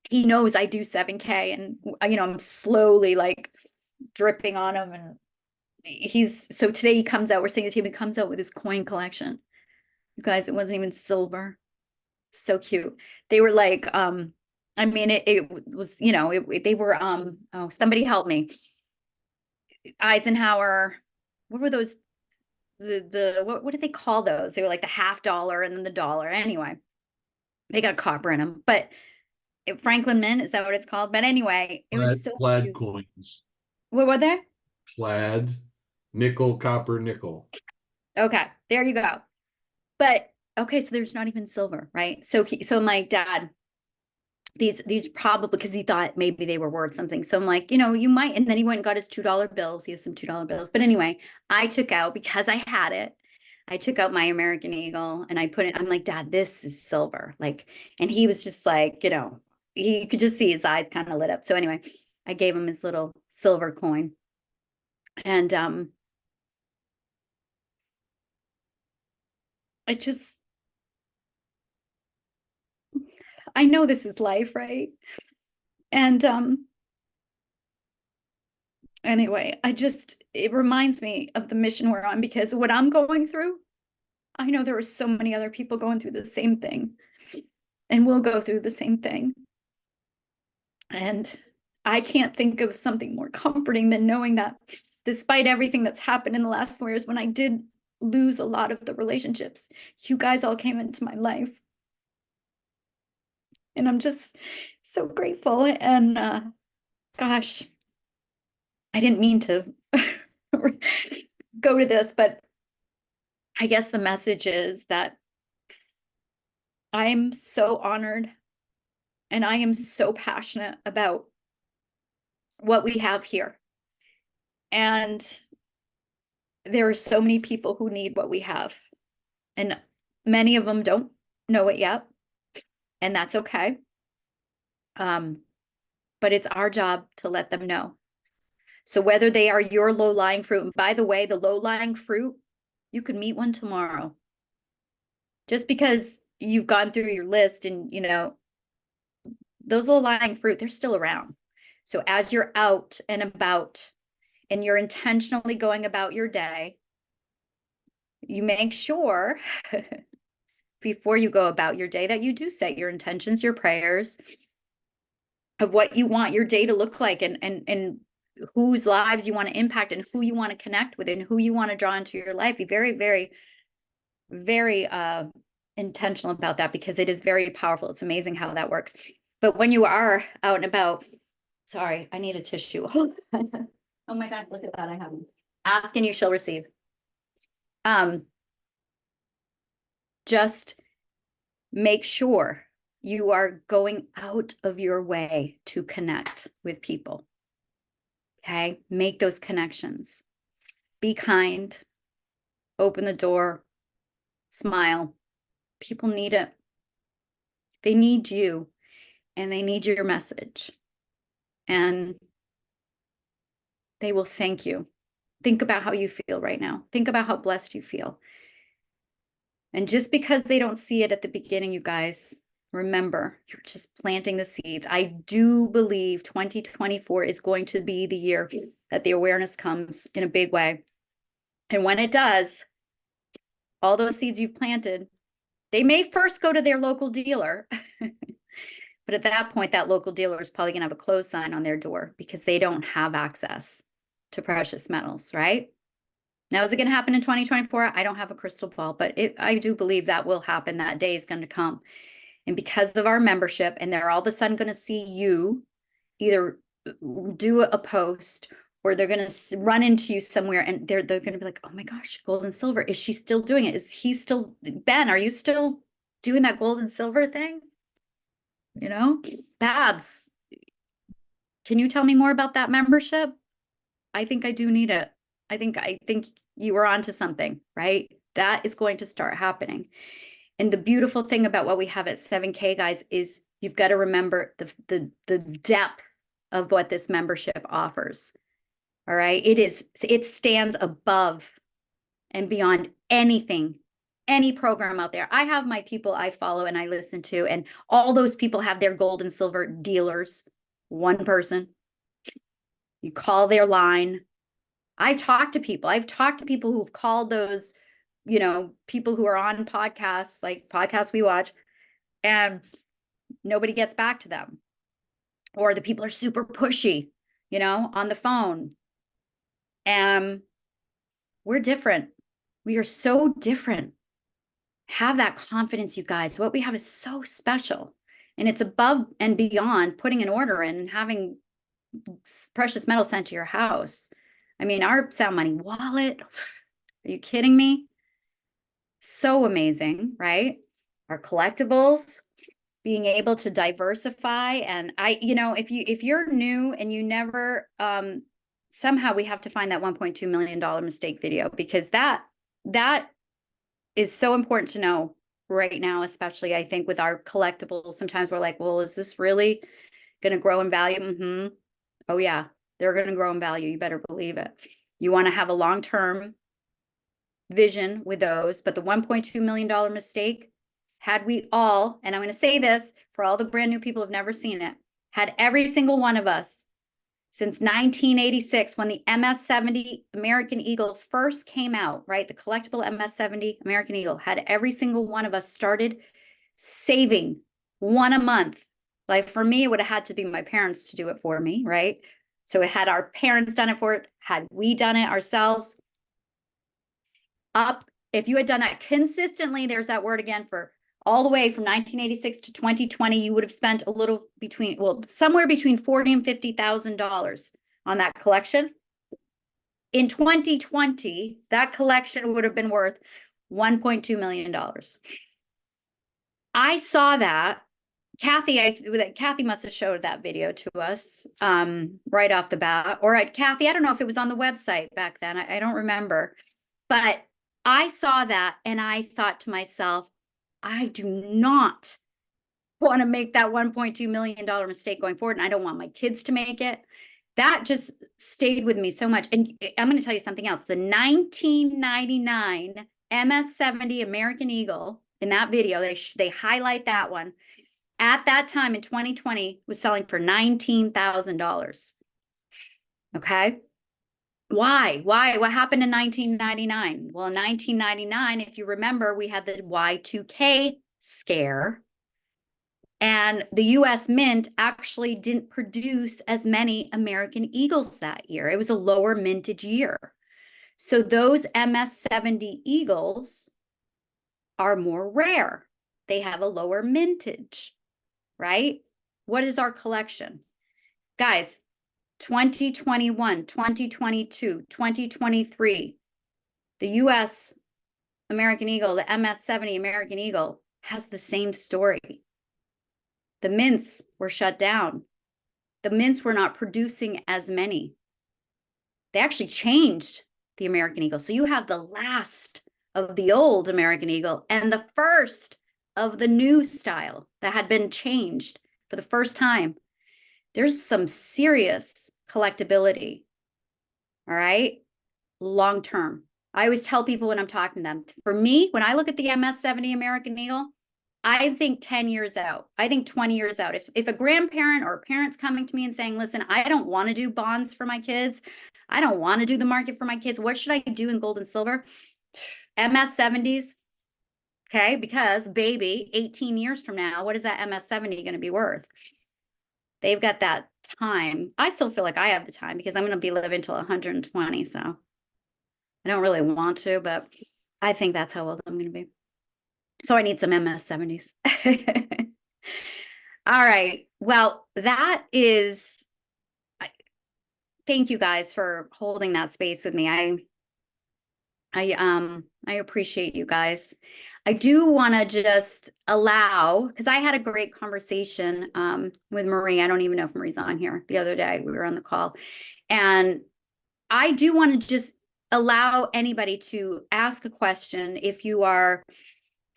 he knows I do 7K, and I'm slowly like dripping on him. And so today he comes out, we're saying the team, he comes out with his coin collection. You guys, it wasn't even silver. So cute. They were like, I mean, it was, they were, oh, somebody help me. Eisenhower, what were those? What did they call those? They were like the $50 and then the dollar. Anyway, they got copper in them, but Franklin Mint, is that what it's called? But anyway, it was so plaid cute. coins. What were there? Plaid, nickel, copper, nickel. Okay, there you go. But okay, so there's not even silver, right? So my dad, these probably, because he thought maybe they were worth something. So I'm like, you might. And then he went and got his $2 bills. He has some $2 bills. But anyway, I took out, because I had it, I took out my American Eagle and I put it, I'm like, Dad, this is silver. Like, and he was just like, he could just see his eyes kind of lit up. So anyway, I gave him his little silver coin. And I just, I know this is life, right? And anyway, it reminds me of the mission we're on, because what I'm going through, I know there are so many other people going through the same thing, and will go through the same thing. And I can't think of something more comforting than knowing that despite everything that's happened in the last 4 years, when I did lose a lot of the relationships, you guys all came into my life. And I'm just so grateful. And gosh, I didn't mean to go to this, but I guess the message is that I'm so honored and I am so passionate about what we have here. And there are so many people who need what we have. And many of them don't know it yet. And that's okay. But it's our job to let them know. So whether they are your low-lying fruit, and by the way, the low-lying fruit, you could meet one tomorrow. Just because you've gone through your list and, those low-lying fruit, they're still around. So as you're out and about and you're intentionally going about your day, you make sure before you go about your day that you do set your intentions, your prayers of what you want your day to look like, and whose lives you want to impact and who you want to connect with and who you want to draw into your life. Be very, very, very intentional about that, because it is very powerful. It's amazing how that works. But when you are out and about, sorry, I need a tissue. Oh my God, look at that. I have them. Ask and you shall receive. Just make sure you are going out of your way to connect with people. Okay, make those connections. Be kind. Open the door. Smile. People need it. They need you, and they need your message. And they will thank you. Think about how you feel right now. Think about how blessed you feel. And just because they don't see it at the beginning, you guys, remember, you're just planting the seeds. I do believe 2024 is going to be the year that the awareness comes in a big way. And when it does, all those seeds you've planted, they may first go to their local dealer. But at that point, that local dealer is probably going to have a close sign on their door because they don't have access to precious metals, right? Now, is it going to happen in 2024? I don't have a crystal ball, but I do believe that will happen. That day is going to come. And because of our membership, and they're all of a sudden going to see you either do a post, or they're going to run into you somewhere, and they're going to be like, oh my gosh, gold and silver. Is she still doing it? Is he still, Ben, are you still doing that gold and silver thing? Babs, can you tell me more about that membership? I think I do need it. I think you were onto something, right? That is going to start happening. And the beautiful thing about what we have at 7K, guys, is you've got to remember the depth of what this membership offers. All right. It stands above and beyond anything, any program out there. I have my people I follow and I listen to, and all those people have their gold and silver dealers. One person. You call their line. I've talked to people who've called those, people who are on podcasts, like podcasts we watch, and nobody gets back to them. Or the people are super pushy, on the phone. And we're different. We are so different. Have that confidence, you guys. What we have is so special. And it's above and beyond putting an order in and having precious metal sent to your house. I mean, our Sound Money wallet, are you kidding me? So amazing, right? Our collectibles, being able to diversify. And if you're new and you never, somehow we have to find that $1.2 million mistake video, because that is so important to know right now, especially I think with our collectibles. Sometimes we're like, well, is this really going to grow in value? Oh yeah, they're going to grow in value. You better believe it. You want to have a long-term vision with those, but the $1.2 million mistake, had we all, and I'm going to say this for all the brand new people who've never seen it, had every single one of us since 1986, when the MS-70 American Eagle first came out, right? The collectible MS-70 American Eagle, had every single one of us started saving one a month. Like for me, it would have had to be my parents to do it for me, right? So it had our parents done it for it, had we done it ourselves. Up, if you had done that consistently, there's that word again, for all the way from 1986 to 2020, you would have spent a little between, well, somewhere between $40,000 and $50,000 on that collection. In 2020, that collection would have been worth $1.2 million. I saw that. Kathy must have showed that video to us right off the bat. Or Kathy, I don't know if it was on the website back then. I don't remember. But I saw that and I thought to myself, I do not want to make that $1.2 million mistake going forward. And I don't want my kids to make it. That just stayed with me so much. And I'm going to tell you something else. The 1999 MS-70 American Eagle, in that video, they highlight that one, at that time in 2020 was selling for $19,000. Okay. Why? What happened in 1999? Well, in 1999, if you remember, we had the Y2K scare, and the US Mint actually didn't produce as many American Eagles that year. It was a lower mintage year. So those MS-70 Eagles are more rare. They have a lower mintage, right? What is our collection? Guys, 2021, 2022, 2023, the US American Eagle, the MS-70 American Eagle has the same story. The mints were shut down. The mints were not producing as many. They actually changed the American Eagle. So you have the last of the old American Eagle and the first of the new style that had been changed for the first time. There's some serious collectability, all right? Long term. I always tell people when I'm talking to them, for me, when I look at the MS-70 American Eagle, I think 10 years out. I think 20 years out. If a grandparent or a parent's coming to me and saying, listen, I don't want to do bonds for my kids. I don't want to do the market for my kids. What should I do in gold and silver? MS-70s. Okay, because baby, 18 years from now, what is that MS-70 going to be worth? They've got that time. I still feel like I have the time because I'm going to be living till 120. So I don't really want to, but I think that's how old I'm going to be. So I need some MS-70s. All right. Well, that is, thank you guys for holding that space with me. I appreciate you guys. I do want to just allow, because I had a great conversation with Marie. I don't even know if Marie's on here. The other day we were on the call, and I do want to just allow anybody to ask a question if you are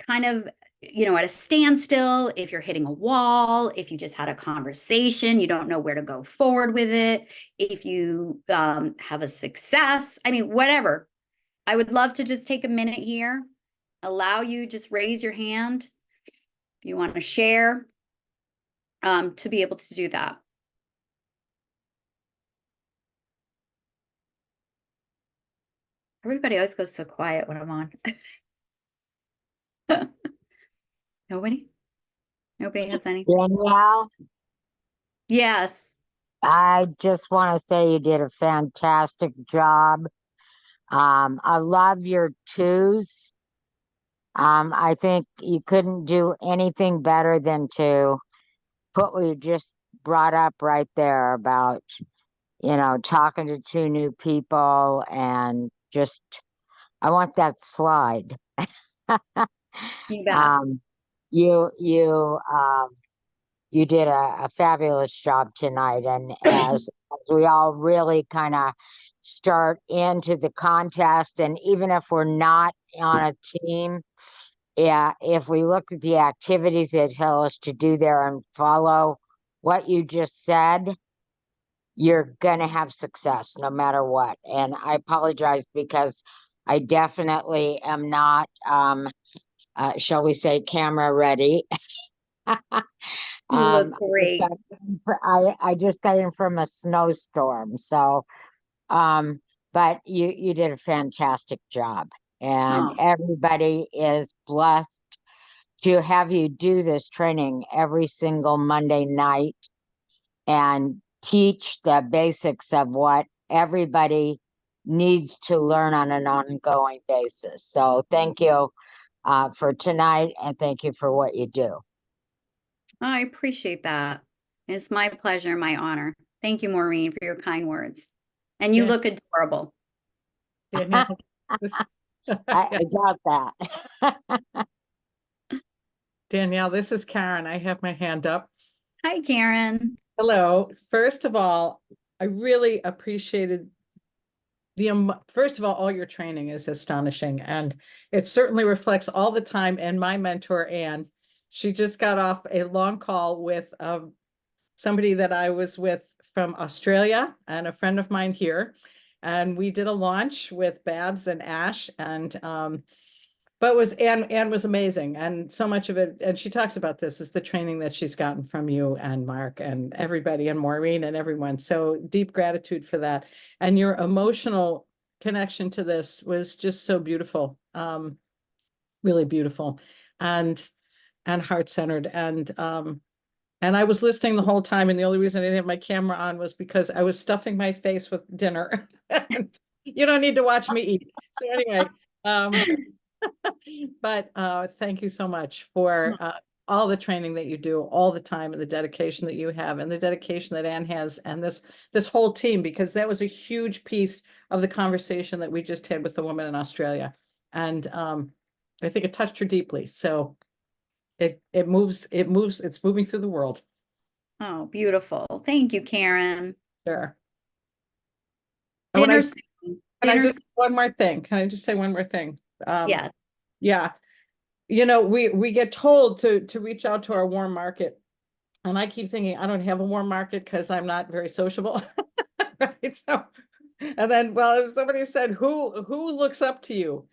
kind of, at a standstill, if you're hitting a wall, if you just had a conversation, you don't know where to go forward with it, if you have a success, I mean, whatever. I would love to just take a minute here, allow you, just raise your hand if you want to share, to be able to do that. Everybody always goes so quiet when I'm on. Nobody has any? Danielle, Yes. I just want to say you did a fantastic job. I love your twos. I think you couldn't do anything better than to put what you just brought up right there about, talking to two new people, and just, I want that slide. You bet. You did a fabulous job tonight, and as we all really kind of start into the contest, and even if we're not on a team, yeah, if we look at the activities they tell us to do there and follow what you just said, you're gonna have success no matter what. And I apologize because I definitely am not shall we say, camera ready. You look I just great. got I just got in from a snowstorm, so but you did a fantastic job, and Oh, everybody is blessed to have you do this training every single Monday night and teach the basics of what everybody needs to learn on an ongoing basis. So thank you for tonight, and thank you for what you do. I appreciate that. It's my pleasure, my honor. Thank you, Maureen, for your kind words. And you Yeah. look adorable. Danielle, this is I doubt that. Danielle, this is Karen. I have my hand up. Hi, Karen. Hello. First of all, I really appreciated first of all your training is astonishing, and it certainly reflects all the time. And my mentor, Anne, she just got off a long call with somebody that I was with from Australia and a friend of mine here. And we did a launch with Babs and Ash, and but Anne was amazing, and so much of it, and she talks about this, is the training that she's gotten from you and Mark and everybody and Maureen and everyone. So deep gratitude for that. And your emotional connection to this was just so beautiful, really beautiful, and heart-centered. And I was listening the whole time, and the only reason I didn't have my camera on was because I was stuffing my face with dinner. You don't need to watch me eat. So anyway, but thank you so much for all the training that you do all the time, and the dedication that you have, and the dedication that Anne has, and this whole team, because that was a huge piece of the conversation that we just had with the woman in Australia. And I think it touched her deeply. So it's moving through the world. Oh, beautiful. Thank you, Karen. Sure. Dinner Can soon. I Dinner just soon. one more thing? Can I just say one more thing? Yeah. Yeah. You know, we get told to reach out to our warm market. And I keep thinking, I don't have a warm market because I'm not very sociable. Right. So, and then, well, if somebody said, who looks up to you?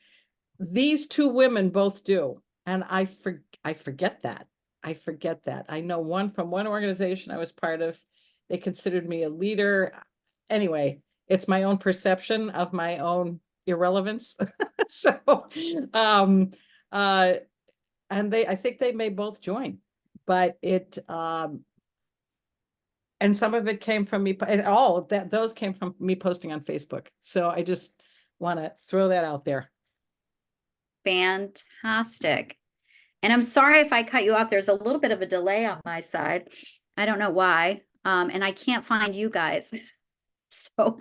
These two women both do. And I forget that. I forget that. I know one from one organization I was part of. They considered me a leader. Anyway, it's my own perception of my own irrelevance. So, and I think they may both join, but and some of it came from me, and those came from me posting on Facebook. So I just want to throw that out there. Fantastic. And I'm sorry if I cut you off. There's a little bit of a delay on my side. I don't know why. And I can't find you guys. So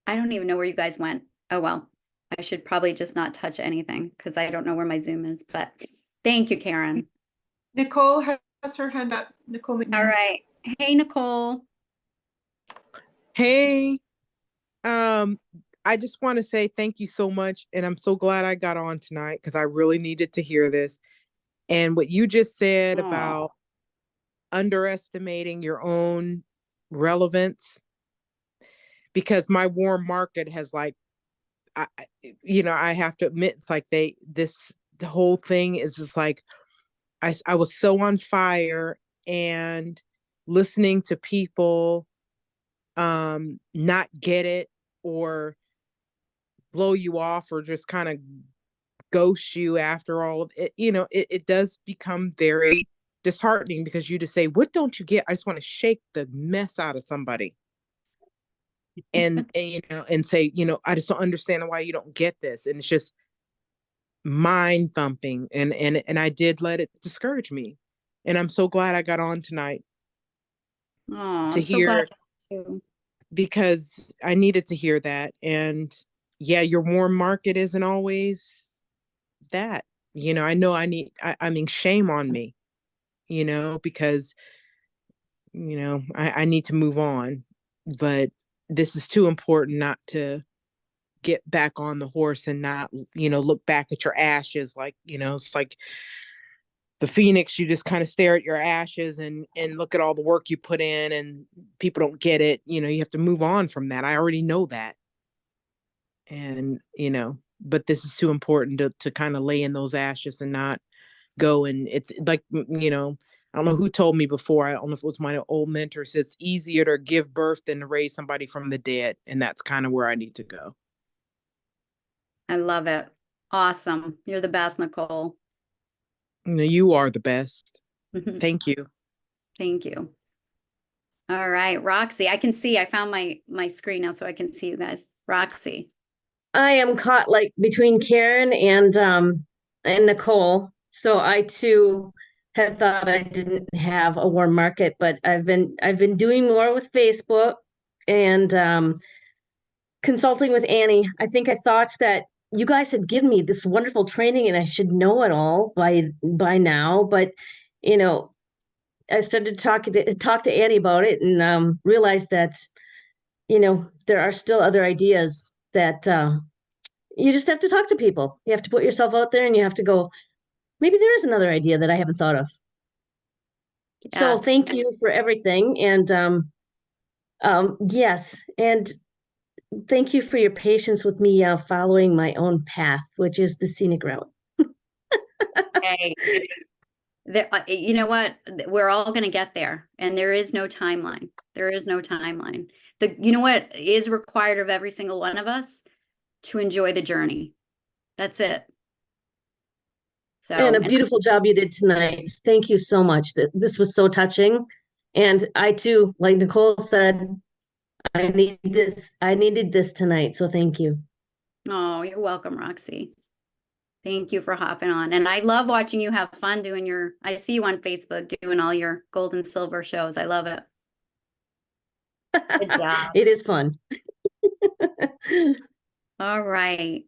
I don't even know where you guys went. Oh, well, I should probably just not touch anything because I don't know where my Zoom is, but thank you, Karen. Nicole has her hand up. Nicole McNeil. All right. Hey, Nicole. Hey, I just want to say thank you so much. And I'm so glad I got on tonight because I really needed to hear this. And what you just said about underestimating your own relevance, because my warm market has I have to admit, it's like the whole thing is just like, I was so on fire, and listening to people not get it or blow you off or just kind of ghost you after all of it, it does become very disheartening, because you just say, what don't you get? I just want to shake the mess out of somebody and and say, I just don't understand why you don't get this. And it's just mind thumping, and I did let it discourage me. And I'm so glad I got on tonight Oh, to I'm so glad hear, too. because I needed to hear that. And yeah, your warm market isn't always that. I know I mean, shame on me, because, I need to move on. But this is too important not to get back on the horse and not, look back at your ashes. Like, it's like the phoenix, you just kind of stare at your ashes and look at all the work you put in, and people don't get it. You have to move on from that. I already know that. And, but this is too important to kind of lay in those ashes and not go. And it's like, you know, I don't know who told me before. I don't know if it was my old mentor. Says it's easier to give birth than to raise somebody from the dead. And that's kind of where I need to go. I love it. Awesome. You're the best, Nicole. You know, you are the best. Thank you. Thank you. All right, Roxy, I can see, I found my screen now so I can see you guys. Roxy. I am caught like between Karen and Nicole. So I too had thought I didn't have a warm market, but I've been doing more with Facebook and consulting with Annie. I think I thought that you guys had given me this wonderful training and I should know it all by now, but you know, I started to talk to Annie about it and realized that, you know, there are still other ideas that you just have to talk to people. You have to put yourself out there and you have to go, maybe there is another idea that I haven't thought of. So Yes. thank you for everything. And yes, and thank you for your patience with me following my own path, which is the scenic route. Hey, you know what? We're all going to get there, and there is no timeline. There is no timeline. You know what is required of every single one of us? To enjoy the journey. That's it. So, And a beautiful job you did tonight. Thank you so much. This was so touching. And I too, like Nicole said, I needed this tonight. So thank you. Oh, you're welcome, Roxy. Thank you for hopping on. And I love watching you have fun doing I see you on Facebook doing all your gold and silver shows. I love it. Good job. It is fun. All right.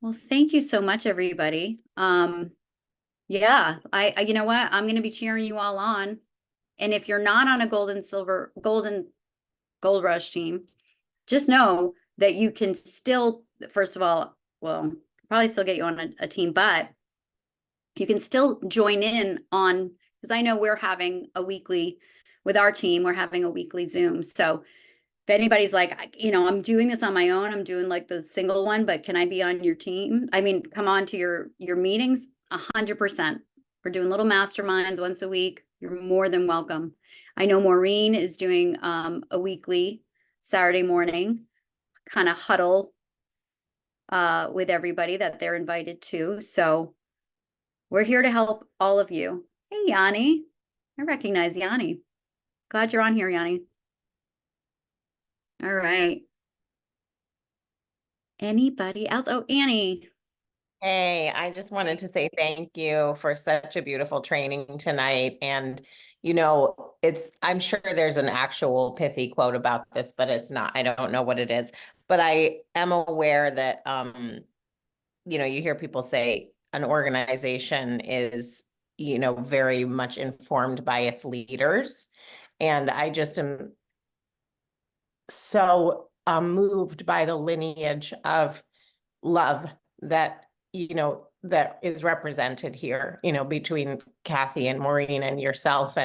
Well, thank you so much, everybody. Yeah, I you know what? I'm going to be cheering you all on. And if you're not on a gold rush team, just know that you can still, first of all, well, probably still get you on a team, but you can still join in on, because I know we're having with our team, we're having a weekly Zoom. So if anybody's like, you know, I'm doing this on my own, I'm doing like the single one, but can I be on your team? I mean, come on to your meetings, 100%. We're doing little masterminds once a week. You're more than welcome. I know Maureen is doing a weekly Saturday morning kind of huddle with everybody that they're invited to. So we're here to help all of you. Hey, Yanni. I recognize Yanni. Glad you're on here, Yanni. All right. Anybody else? Oh, Annie. Hey, I just wanted to say thank you for such a beautiful training tonight. And, you know, I'm sure there's an actual pithy quote about this, but it's not. I don't know what it is. But I am aware that, you know, you hear people say an organization is, you know, very much informed by its leaders. And I just am so moved by the lineage of love that, you know, that is represented here, you know, between Kathy and Maureen and yourself.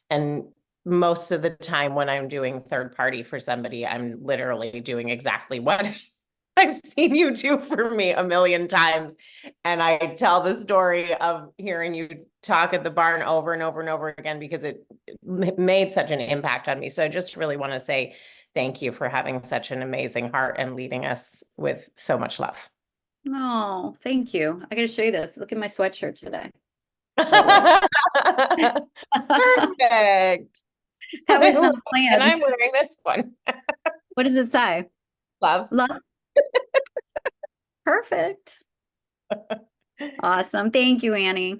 And most of the time when I'm doing third party for somebody, I'm literally doing exactly what I've seen you do for me a million times. And I tell the story of hearing you talk at the barn over and over and over again, because it made such an impact on me. So I just really want to say thank you for having such an amazing heart and leading us with so much love. Oh, thank you. I got to show you this. Look at my sweatshirt today. Perfect. That was not planned. And I'm wearing this one. What does it say? Love. Love. Perfect. Awesome. Thank you, Annie.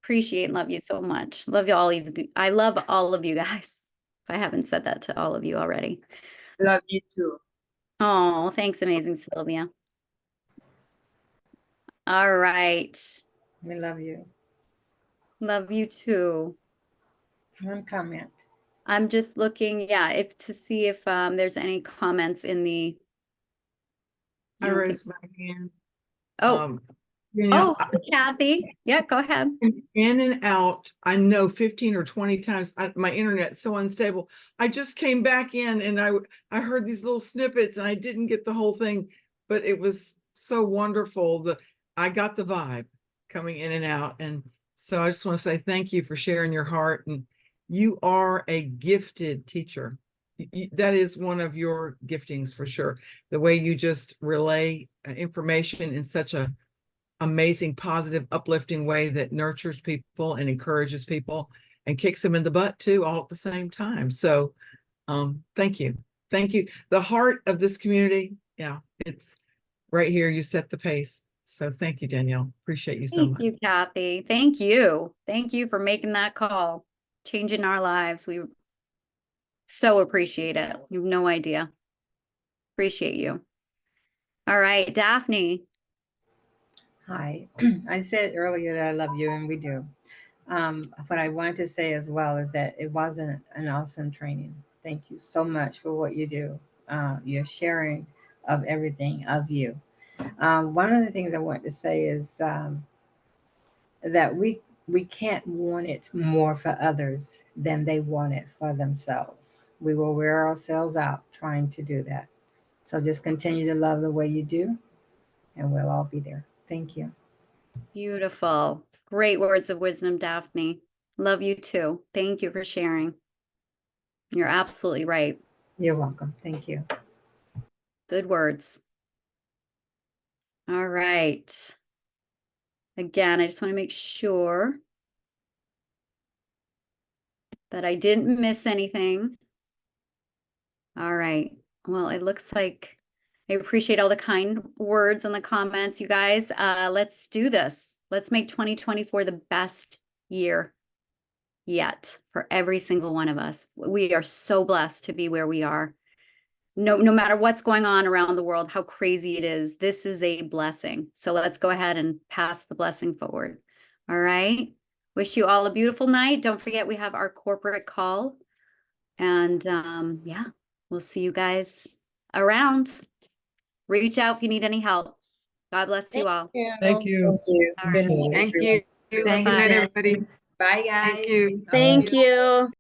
Appreciate and love you so much. Love you all. I love all of you guys. If I haven't said that to all of you already. Love you too. Oh, thanks, amazing Sylvia. All right. We love you. Love you too. One comment. I'm just looking, yeah, to see if there's any comments in the. I raised my hand. Oh, Kathy. Yeah, go ahead. In and out, I know 15 or 20 times. My internet's so unstable. I just came back in and I heard these little snippets and I didn't get the whole thing. but it was so wonderful. I got the vibe coming in and out. And so I just want to say thank you for sharing your heart. And you are a gifted teacher. That is one of your giftings for sure. The way you just relay information in such a amazing, positive, uplifting way that nurtures people and encourages people and kicks them in the butt too, all at the same time. So thank you. Thank you. The heart of this community. Yeah, it's right here. You set the pace. So thank you, Danielle. Appreciate you so much. Thank you, Kathy. Thank you. Thank you for making that call, changing our lives. We so appreciate it. You have no idea. Appreciate you. All right, Daphne. Hi. I said earlier that I love you, and we do. What I wanted to say as well is that it was an awesome training. Thank you so much for what you do. Your sharing of everything of you. One of the things I want to say is that we can't want it more for others than they want it for themselves. We will wear ourselves out trying to do that. So just continue to love the way you do, and we'll all be there. Thank you. Beautiful. Great words of wisdom, Daphne. Love you too. Thank you for sharing. You're absolutely right. You're welcome. Thank you. Good words. All right. Again, I just want to make sure that I didn't miss anything. All right. Well, it looks like I appreciate all the kind words and the comments, you guys. Let's do this. Let's make 2024 the best year yet for every single one of us. We are so blessed to be where we are. No matter what's going on around the world, how crazy it is, this is a blessing. So let's go ahead and pass the blessing forward. All right. Wish you all a beautiful night. Don't forget we have our corporate call. And yeah, we'll see you guys around. Reach out if you need any help. God bless you all. Thank you. Thank you. All Good right. night, Thank everyone. you. Thank Good night, you. everybody. Bye, guys. Thank you. Thank you.